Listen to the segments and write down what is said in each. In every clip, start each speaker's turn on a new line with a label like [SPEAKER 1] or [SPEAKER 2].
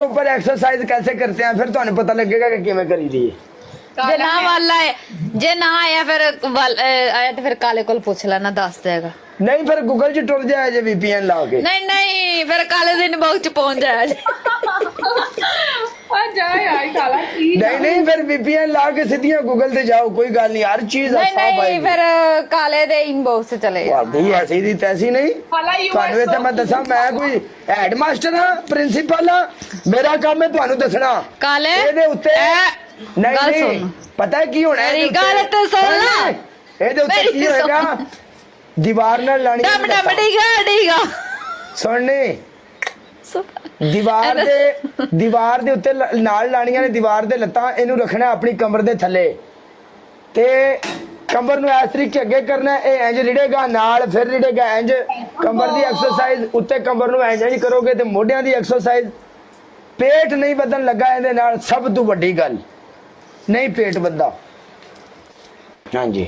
[SPEAKER 1] ऊपर एक्सरसाइज कैसे करते हैं फिर तो पता लगेगा कि किवें करी दी है।
[SPEAKER 2] ਜੇ ਨਾ ਵੱਲ ਆਏ ਜੇ ਨਾ ਆਇਆ ਫਿਰ ਆਇਆ ਤੇ ਫਿਰ ਕਾਲੇ ਕੋਲ ਪੁੱਛ ਲੈਣਾ ਦੱਸ ਦੇਗਾ
[SPEAKER 1] नहीं फिर गूगल च टुर जाए जे VPN ला के
[SPEAKER 2] ਨਹੀਂ ਨਹੀਂ ਫਿਰ ਕਾਲੇ ਦੇ ਇਨਬਾਕਸ ਚ ਪਹੁੰਚ ਜਾਇਆ ਜੀ
[SPEAKER 3] आ जाए यार काला की
[SPEAKER 1] नहीं फिर VPN ला के सीधियां गूगल ते जाओ कोई गल नहीं हर चीज
[SPEAKER 2] ਨਹੀਂ
[SPEAKER 1] साफ
[SPEAKER 2] ਨਹੀਂ
[SPEAKER 1] आएगी
[SPEAKER 2] ਫਿਰ ਕਾਲੇ ਦੇ ਇਨਬਾਕਸ ਚ ਚਲੇ ਜਾ
[SPEAKER 1] भाभी ऐसी दी तैसी नहीं
[SPEAKER 3] काला यू
[SPEAKER 1] ਤੁਹਾਨੂੰ ਇੱਥੇ ਮੈਂ ਦੱਸਾਂ ਮੈਂ ਕੋਈ ਹੈਡਮਾਸਟਰ ਹਾਂ ਪ੍ਰਿੰਸੀਪਲ ਹਾਂ ਮੇਰਾ ਕੰਮ ਹੈ ਤੁਹਾਨੂੰ ਦੱਸਣਾ
[SPEAKER 2] ਕਾਲੇ
[SPEAKER 1] ਇਹਦੇ ਉੱਤੇ ਨਹੀਂ
[SPEAKER 2] ਗੱਲ
[SPEAKER 1] ਨਹੀਂ
[SPEAKER 2] ਸੁਣ।
[SPEAKER 1] ਪਤਾ ਕੀ ਹੋਣਾ
[SPEAKER 2] ਮੇਰੀ
[SPEAKER 1] ਇਹਦੇ ਉੱਤੇ?
[SPEAKER 2] ਗੱਲ ਤੇ ਸੁਣ ਲੈ।
[SPEAKER 1] ਇਹਦੇ ਉੱਤੇ
[SPEAKER 2] ਮੇਰੀ
[SPEAKER 1] ਕੀ ਹੋਏਗਾ ਦੀਵਾਰ ਨਾਲ ਲਾਣੀ
[SPEAKER 2] ਡਮ ਡਮ ਡੀਗਾ
[SPEAKER 1] ਸੁਣਨੀ ਦੀਵਾਰ ਦੇ ਉੱਤੇ ਨਾਲ ਲਾਣੀਆਂ ਨੇ ਦੀਵਾਰ ਦੇ ਲੱਤਾਂ ਇਹਨੂੰ ਰੱਖਣਾ ਆਪਣੀ ਕਮਰ ਦੇ ਥੱਲੇ ਤੇ ਕਮਰ ਨੂੰ ਇਸ ਤਰੀਕੇ ਅੱਗੇ ਕਰਨਾ ਇਹ ਇੰਜ ਰਿੜੇਗਾ ਨਾਲ ਫਿਰ ਰਿੜੇਗਾ ਇੰਜ ਕਮਰ ਦੀ ਐਕਸਰਸਾਈਜ਼ ਉੱਤੇ ਕਮਰ ਨੂੰ ਇੰਜ ਕਰੋਗੇ ਤੇ ਮੋਢਿਆਂ ਦੀ ਐਕਸਰਸਾਈਜ਼ पेट नहीं बदन लगा ਇਹਦੇ ਨਾਲ ਸਭ ਤੋਂ ਵੱਡੀ ਗੱਲ ਨਹੀਂ पेट बददा हाँ जी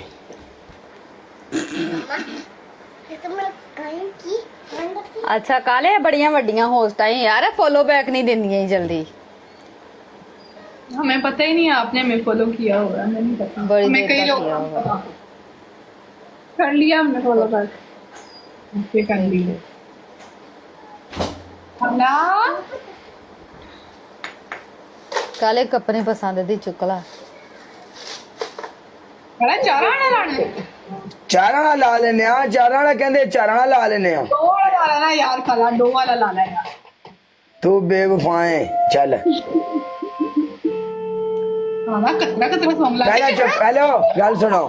[SPEAKER 2] ਅੱਛਾ ਕਾਲੇ ਬੜੀਆਂ ਵੱਡੀਆਂ ਹੋਸਟਾਂ ਯਾਰ ਫੋਲੋ ਬੈਕ ਨਹੀਂ ਦਿੰਦੀਆਂ ਜਲਦੀ
[SPEAKER 3] हमें पता ही नहीं है आपने हमें फॉलो किया होगा हमें नहीं पता
[SPEAKER 2] बड़ी
[SPEAKER 3] हमें
[SPEAKER 2] देर
[SPEAKER 3] कई
[SPEAKER 2] तक
[SPEAKER 3] लोग
[SPEAKER 2] किया होगा।
[SPEAKER 3] कर लिया हमने फॉलो बैक ओके कर लिया हमला
[SPEAKER 2] ਕਾਲੇ ਕੱਪੜੇ ਪਸੰਦ ਦੀ ਚੁੱਕ ਲਾ
[SPEAKER 3] बड़ा चारा ना लाने
[SPEAKER 1] ਚਾਰਾਂ ਨਾਲ ਲਾ ਲੈਨੇ ਆ ਚਾਰਾਂ ਨਾਲ ਕਹਿੰਦੇ ਚਾਰਾਂ ਨਾਲ ਲਾ ਲੈਨੇ ਆ
[SPEAKER 3] दो वाला लाना यार काला दो वाला लाना यार
[SPEAKER 1] ਤੂੰ ਬੇਵਫਾਏ ਚੱਲ
[SPEAKER 3] हाँ कतरा कतरा मामला
[SPEAKER 1] ਪਹਿਲਾਂ ਚੁੱਪ ਪਹਿਲੋ ਗੱਲ ਸੁਣੋ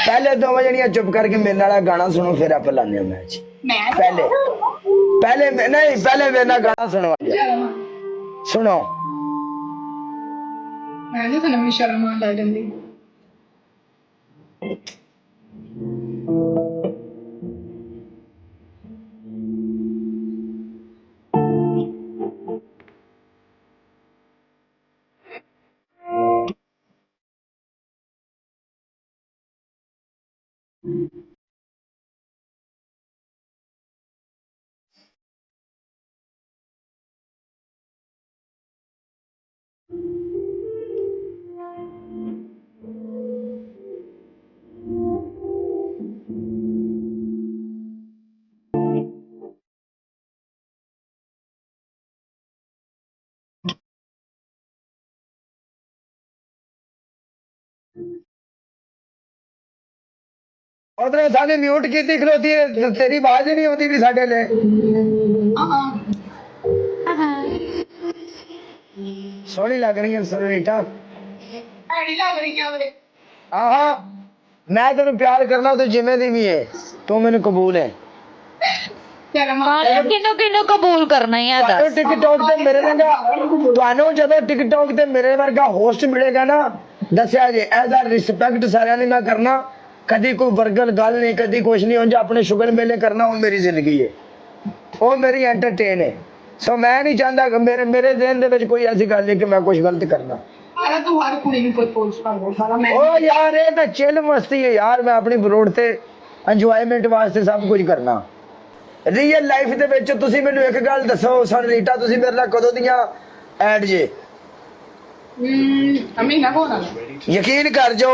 [SPEAKER 1] ਪਹਿਲੇ ਦੋਵੇਂ ਜਣੀਆਂ ਚੁੱਪ ਕਰਕੇ ਮੇਰੇ ਨਾਲ ਗਾਣਾ ਸੁਣੋ ਫਿਰ ਆਪਾਂ ਲਾਉਂਦੇ ਆ ਮੈਚ
[SPEAKER 3] मैं
[SPEAKER 1] ਪਹਿਲੇ ਨਹੀਂ ਪਹਿਲੇ ਮੇਰੇ ਨਾਲ ਗਾਣਾ ਸੁਣਵਾ ਸੁਣੋ
[SPEAKER 3] मैं तो नवी शर्मा ला जल्दी
[SPEAKER 1] ਉਹਦੇ ਸਾਡੇ ਮਿਊਟ ਕੀਤੀ ਖਲੋਤੀ ਹੈ ਤੇਰੀ ਆਵਾਜ਼ ਹੀ ਨਹੀਂ ਆਉਂਦੀ ਵੀ ਸਾਡੇ ਲਈ ਸੋਹਣੀ ਲੱਗ ਰਹੀ ਹੈ ਸਰਵੀਟਾ
[SPEAKER 3] ਐਡੀ ਲੱਗ ਰਹੀ ਆ ਵੇ
[SPEAKER 1] ਆਹਾ ਮੈਂ ਤੈਨੂੰ ਪਿਆਰ ਕਰਨਾ ਤੇ ਜਿਵੇਂ ਦੀ ਵੀ ਹੈ ਤੂੰ ਮੈਨੂੰ ਕਬੂਲ ਹੈ
[SPEAKER 3] ਸ਼ਰਮਾ
[SPEAKER 2] ਕਿਨੂੰ ਕਬੂਲ ਕਰਨਾ ਹੀ ਆ ਦੱਸ
[SPEAKER 1] ਟਿਕਟੌਕ ਤੇ ਮੇਰੇ ਵਰਗਾ ਤੁਹਾਨੂੰ ਜਦੋਂ ਟਿਕਟੌਕ ਤੇ ਮੇਰੇ ਵਰਗਾ ਹੋਸਟ ਮਿਲੇਗਾ ਨਾ ਦੱਸਿਆ ਜੇ ਐਜ਼ ਆ ਰਿਸਪੈਕਟ ਸਾਰਿਆਂ ਦੀ ਮੈਂ ਕਰਨਾ ਕਦੀ ਕੋਈ ਵਰਗਲ ਗੱਲ ਨਹੀਂ ਕਦੀ ਕੁਛ ਨਹੀਂ ਉਂਝ ਆਪਣੇ ਸ਼ੁਗਰ ਮੇਲੇ ਕਰਨਾ ਉਹ ਮੇਰੀ ਜ਼ਿੰਦਗੀ ਹੈ ਉਹ ਮੇਰੀ ਐਂਟਰਟੇਨ ਹੈ ਸੋ ਮੈਂ ਨਹੀਂ ਚਾਹੁੰਦਾ ਕਿ ਮੇਰੇ ਦਿਨ ਦੇ ਵਿੱਚ ਕੋਈ ਐਸੀ ਗੱਲ ਨਹੀਂ ਕਿ ਮੈਂ ਕੁਝ ਗਲਤ ਕਰਨਾ
[SPEAKER 3] ਸਾਰਾ ਤੂੰ ਹਰ ਕੁੜੀ ਨੂੰ ਪ੍ਰਪੋਜ਼ ਕਰਦਾ ਸਾਰਾ ਮੈਂ
[SPEAKER 1] ਉਹ ਯਾਰ ਇਹ ਤਾਂ ਚਿਲ ਮਸਤੀ ਹੈ ਯਾਰ ਮੈਂ ਆਪਣੀ ਰੋਡ ਤੇ ਇੰਜੋਇਮੈਂਟ ਵਾਸਤੇ ਸਭ ਕੁਝ ਕਰਨਾ ਰੀਅਲ ਲਾਈਫ ਦੇ ਵਿੱਚ ਤੁਸੀਂ ਮੈਨੂੰ ਇੱਕ ਗੱਲ ਦੱਸੋ ਸਨਰੀਟਾ ਤੁਸੀਂ ਮੇਰੇ ਨਾਲ ਕਦੋਂ ਦੀਆਂ ਐਡ ਜੇ
[SPEAKER 3] ਅਮੀਨਾ ਕੋਣ ਆ
[SPEAKER 1] ਯਕੀਨ ਕਰ ਜੋ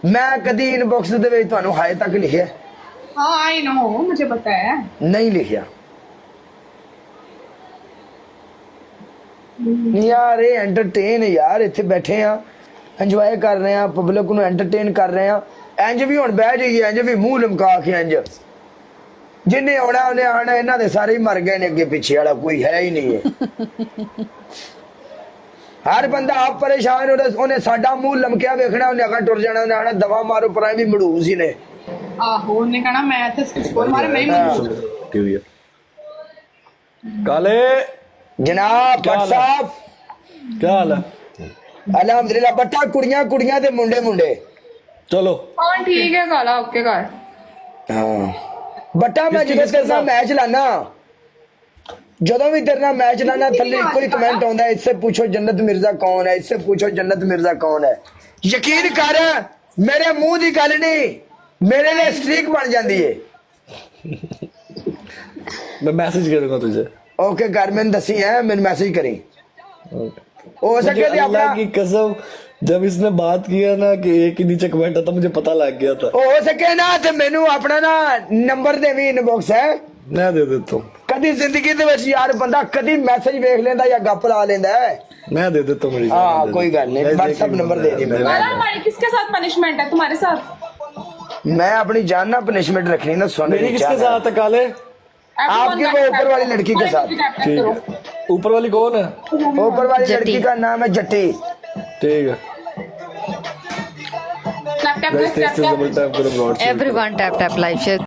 [SPEAKER 1] ਮੈਂ ਕਦੀ ਇਨਬਾਕਸ ਦੇ ਵਿੱਚ ਤੁਹਾਨੂੰ ਹਾਏ ਤੱਕ ਲਿਖਿਆ
[SPEAKER 3] हाँ आई नो मुझे पता है
[SPEAKER 1] ਨਹੀਂ ਲਿਖਿਆ ਯਾਰ ਇਹ ਐਂਟਰਟੇਨ ਯਾਰ ਇੱਥੇ ਬੈਠੇ ਆ ਇੰਜੋਏ ਕਰ ਰਹੇ ਆ ਪਬਲਿਕ ਨੂੰ ਐਂਟਰਟੇਨ ਕਰ ਰਹੇ ਆ ਇੰਜ ਵੀ ਹੁਣ ਬਹਿ ਜਾਈਏ ਇੰਜ ਵੀ ਮੂੰਹ ਲਮਕਾ ਕੇ ਇੰਜ ਜਿੰਨੇ ਆਉਣਾ ਉਹਨੇ ਆਣਾ ਇਹਨਾਂ ਦੇ ਸਾਰੇ ਹੀ ਮਰ ਗਏ ਨੇ ਅੱਗੇ ਪਿੱਛੇ ਵਾਲਾ ਕੋਈ ਹੈ ਹੀ ਨਹੀਂ ਹੈ ਹਰ ਬੰਦਾ ਆਪ ਪਰੇਸ਼ਾਨ ਉਹਨੇ ਸਾਡਾ ਮੂੰਹ ਲਮਕਿਆ ਵੇਖਣਾ ਉਹਨੇ ਅਗਾ ਟੁਰ ਜਾਣਾ ਉਹਨੇ ਆਣਾ ਦਵਾ ਮਾਰੋ ਪਰਾਂ ਵੀ ਮੜੂਸ ਹੀ ਨੇ
[SPEAKER 3] आहो ने कहना मैं तो स्कोर मारे मैं ही
[SPEAKER 4] काले
[SPEAKER 1] जनाब भट्ट साहब
[SPEAKER 4] क्या हाल है
[SPEAKER 1] अलहमदुलिल्लाह बट्टा कुड़ियां कुड़ियां ते मुंडे मुंडे
[SPEAKER 4] चलो
[SPEAKER 3] हाँ ठीक है काला ओके कर
[SPEAKER 1] हाँ बट्टा मैं ਜਦੋਂ ਤੇਰੇ ਨਾਲ ਮੈਚ ਲਾਣਾ ਜਦੋਂ ਵੀ ਤੇਰੇ ਨਾਲ ਮੈਚ ਲਾਣਾ ਥੱਲੇ ਇੱਕੋ ਹੀ ਕਮੈਂਟ ਆਉਂਦਾ ਹੈ इससे पूछो जन्नत मिर्जा कौन है इससे पूछो जन्नत मिर्जा कौन है यकीन कर मेरे मुंह दी गल नहीं मेरे लिए स्ट्रीक बन जाती है
[SPEAKER 4] मैं मैसेज करूंगा तुझे
[SPEAKER 1] ओके कर मैंने दसी है मैंने मैसेज करी हो
[SPEAKER 4] मुझे
[SPEAKER 1] सके तो
[SPEAKER 4] अल्लाह
[SPEAKER 1] अपना
[SPEAKER 4] की कसम जब इसने बात किया ना कि एक ही नीचे कमेंट आता मुझे पता लग गया था।
[SPEAKER 1] हो सके ना ते मैनू अपना ना नंबर देवी इनबॉक्स है
[SPEAKER 4] मैं दे देता हूँ,
[SPEAKER 1] कदी जिंदगी दे विच यार बंदा कदी मैसेज वेख लेंदा या गप ला लेंदा है
[SPEAKER 4] मैं दे देता हूँ मेरी जान,
[SPEAKER 1] हाँ
[SPEAKER 4] दे
[SPEAKER 1] कोई
[SPEAKER 4] देता
[SPEAKER 1] गल
[SPEAKER 4] हूँ।
[SPEAKER 1] नहीं
[SPEAKER 4] मैं
[SPEAKER 1] व्हाट्सएप
[SPEAKER 4] देखी
[SPEAKER 1] नंबर दे दी मैंने
[SPEAKER 3] वाला हमारी किसके साथ पनिशमेंट है तुम्हारे साथ?
[SPEAKER 1] मैं अपनी जान ना पनिशमेंट रखनी ना सोने
[SPEAKER 4] मेरी
[SPEAKER 1] की
[SPEAKER 4] किसके
[SPEAKER 1] चाह
[SPEAKER 4] साथ है काले?
[SPEAKER 1] आपकी वो ऊपर वाली लड़की के साथ।
[SPEAKER 4] ठीक है, ऊपर वाली कौन है?
[SPEAKER 1] ऊपर वाली
[SPEAKER 2] जट्टी।
[SPEAKER 1] लड़की का नाम है जट्टी
[SPEAKER 4] ठीक है,
[SPEAKER 3] laptop
[SPEAKER 4] guys test double tap करो broad
[SPEAKER 2] everyone tap tap like share